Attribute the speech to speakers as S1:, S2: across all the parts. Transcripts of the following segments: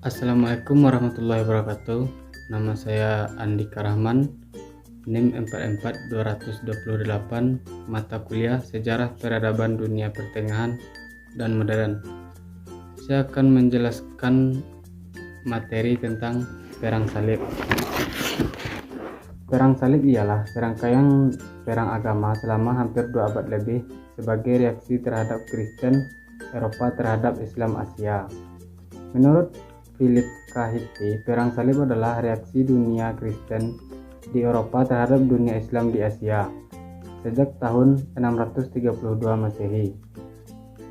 S1: Assalamualaikum warahmatullahi wabarakatuh. Nama saya Andika Rahman, NIM 44228, mata kuliah Sejarah Peradaban Dunia Pertengahan dan Modern. Saya akan menjelaskan materi tentang perang salib. Perang salib ialah serangkaian perang agama selama hampir 2 abad lebih sebagai reaksi terhadap Kristen Eropa terhadap Islam Asia. Menurut Philip K. Hitti, perang salib adalah reaksi dunia Kristen di Eropa terhadap dunia Islam di Asia sejak tahun 632 Masehi,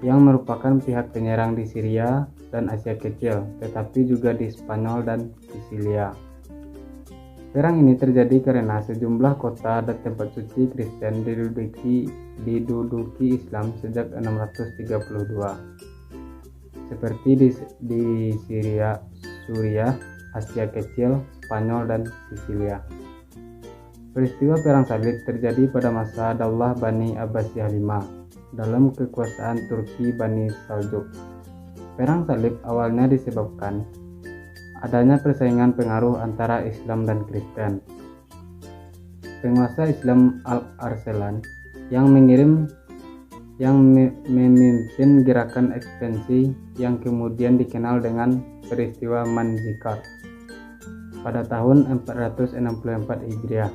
S1: yang merupakan pihak penyerang di Syria dan Asia Kecil, tetapi juga di Spanyol dan Sisilia. Perang ini terjadi karena sejumlah kota dan tempat suci Kristen diduduki Islam sejak 632. Seperti di Syria, Suriah, Asia Kecil, Spanyol, dan Sisilia. Peristiwa perang salib terjadi pada masa Daulah Bani Abbasiyah V dalam kekuasaan Turki Bani Saljuk. Perang salib awalnya disebabkan adanya persaingan pengaruh antara Islam dan Kristen. Penguasa Islam Al-Arsalan yang memimpin gerakan ekspansi yang kemudian dikenal dengan peristiwa Manzikar pada tahun 464 Hijriah.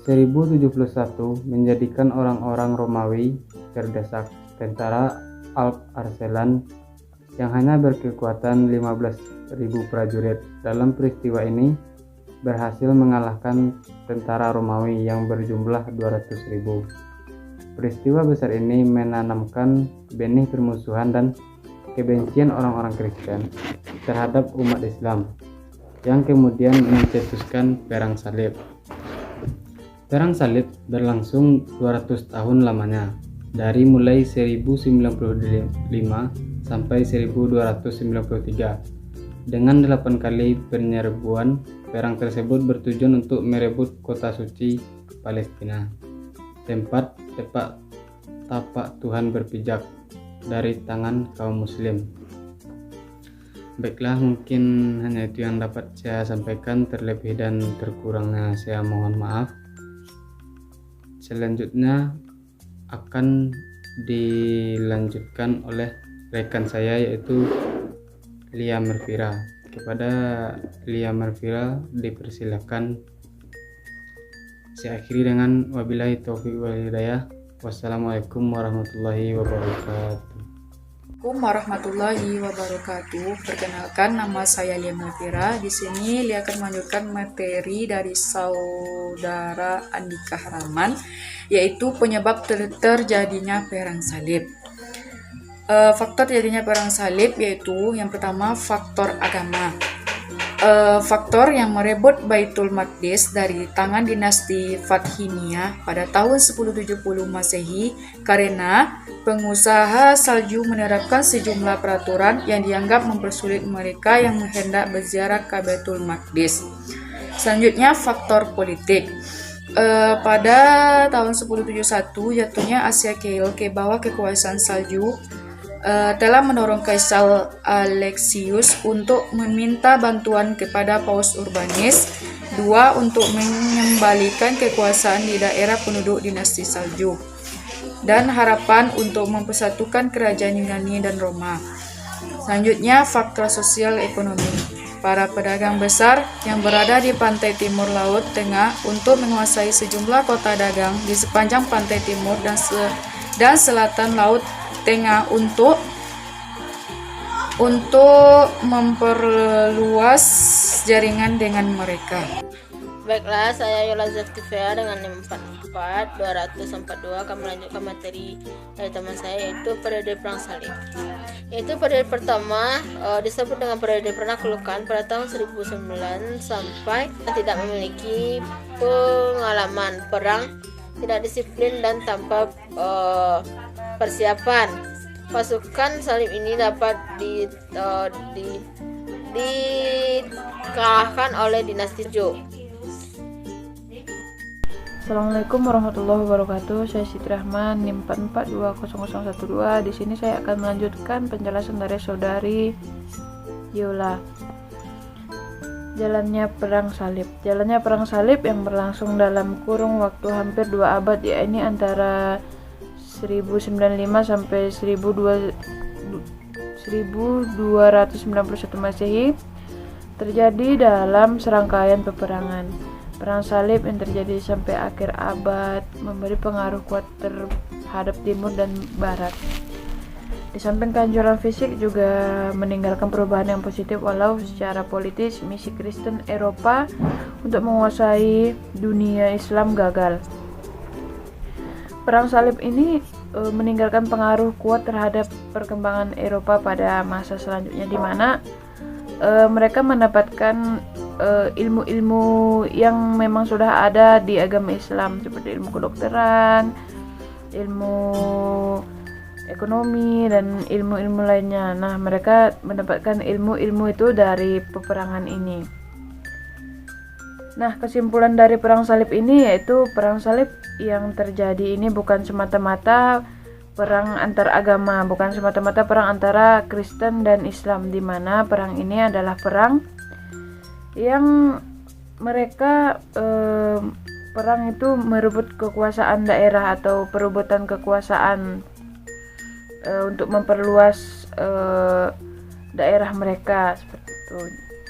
S1: 1071 menjadikan orang-orang Romawi terdesak. Tentara Alp Arsalan yang hanya berkekuatan 15.000 prajurit dalam peristiwa ini berhasil mengalahkan tentara Romawi yang berjumlah 200.000. Peristiwa besar ini menanamkan benih permusuhan dan kebencian orang-orang Kristen terhadap umat Islam, yang kemudian mencetuskan perang salib. Perang salib berlangsung 200 tahun lamanya, dari mulai 1095 sampai 1293. Dengan 8 kali penyerbuan, perang tersebut bertujuan untuk merebut kota suci Palestina, tempat tapak Tuhan berpijak dari tangan kaum muslim. Baiklah, mungkin hanya itu yang dapat saya sampaikan. Terlebih dan terkurangnya saya mohon maaf. Selanjutnya akan dilanjutkan oleh rekan saya, yaitu Lia Mervira. Kepada Lia Mervira dipersilakan. Saya akhiri dengan wabillahi taufiq wal hidayah. Wassalamualaikum warahmatullahi wabarakatuh.
S2: Assalamualaikum warahmatullahi wabarakatuh. Perkenalkan, nama saya Lia Mervira. Di sini Lia akan melanjutkan materi dari saudara Andika Rahman, yaitu penyebab terjadinya perang salib. Faktor terjadinya perang salib yaitu yang pertama faktor agama. Faktor yang merebut Baitul Maqdis dari tangan dinasti Fatimiyah pada tahun 1070 Masehi karena pengusaha salju menerapkan sejumlah peraturan yang dianggap mempersulit mereka yang hendak berziarah ke Baitul Maqdis. Selanjutnya faktor politik. Pada tahun 1071 jatuhnya Asia Kecil ke bawah kekuasaan salju telah mendorong Kaisar Alexius untuk meminta bantuan kepada Paus Urbanis II untuk mengembalikan kekuasaan di daerah penduduk dinasti Saljuk dan harapan untuk mempersatukan kerajaan Yunani dan Roma. Selanjutnya, faktor sosial ekonomi. Para pedagang besar yang berada di pantai timur Laut Tengah untuk menguasai sejumlah kota dagang di sepanjang pantai timur dan selatan Laut Tengah untuk memperluas jaringan dengan mereka.
S3: Baiklah, saya Yola Zaktifia dengan NIM 44242 akan melanjutkan materi dari teman saya, yaitu periode perang salib. Yaitu periode pertama disebut dengan periode penaklukan pada tahun 1009 sampai tidak memiliki pengalaman perang, tidak disiplin dan tanpa persiapan. Pasukan salib ini dapat dikalahkan oleh dinasti Zhou.
S4: Assalamualaikum warahmatullahi wabarakatuh. Saya Siti Rahman, NIM 4420012. Di sini saya akan melanjutkan penjelasan dari saudari Yola. Jalannya perang salib. Jalannya perang salib yang berlangsung dalam kurung waktu hampir 2 abad, yakni antara 1095 sampai 1291 Masehi, terjadi dalam serangkaian peperangan. Perang salib yang terjadi sampai akhir abad memberi pengaruh kuat terhadap timur dan barat. Di samping kehancuran fisik juga meninggalkan perubahan yang positif, walau secara politis misi Kristen Eropa untuk menguasai dunia Islam gagal. Perang salib ini meninggalkan pengaruh kuat terhadap perkembangan Eropa pada masa selanjutnya, di mana mereka mendapatkan ilmu-ilmu yang memang sudah ada di agama Islam, seperti ilmu kedokteran, ilmu ekonomi, dan ilmu-ilmu lainnya. Nah, mereka mendapatkan ilmu-ilmu itu dari peperangan ini. Nah, kesimpulan dari perang salib ini yaitu perang salib yang terjadi ini bukan semata-mata perang antar agama, bukan semata-mata perang antara Kristen dan Islam, di mana perang ini adalah perang yang mereka perang itu merebut kekuasaan daerah atau perebutan kekuasaan untuk memperluas daerah mereka, seperti itu.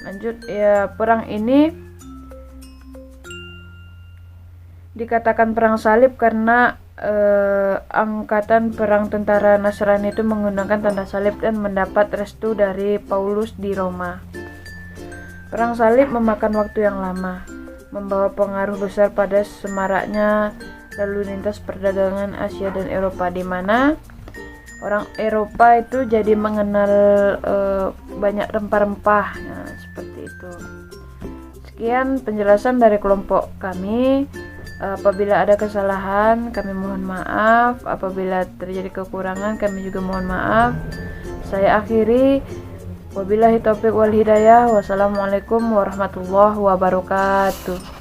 S4: Lanjut, ya, perang ini dikatakan perang salib karena angkatan perang tentara Nasrani itu menggunakan tanda salib dan mendapat restu dari Paulus di Roma. Perang salib memakan waktu yang lama, membawa pengaruh besar pada semaraknya lalu lintas perdagangan Asia dan Eropa, di mana orang Eropa itu jadi mengenal banyak rempah-rempah. Nah, seperti itu. Sekian penjelasan dari kelompok kami. Apabila ada kesalahan, kami mohon maaf. Apabila terjadi kekurangan, kami juga mohon maaf. Saya akhiri. Wabillahi taufiq wal hidayah. Wassalamualaikum warahmatullahi wabarakatuh.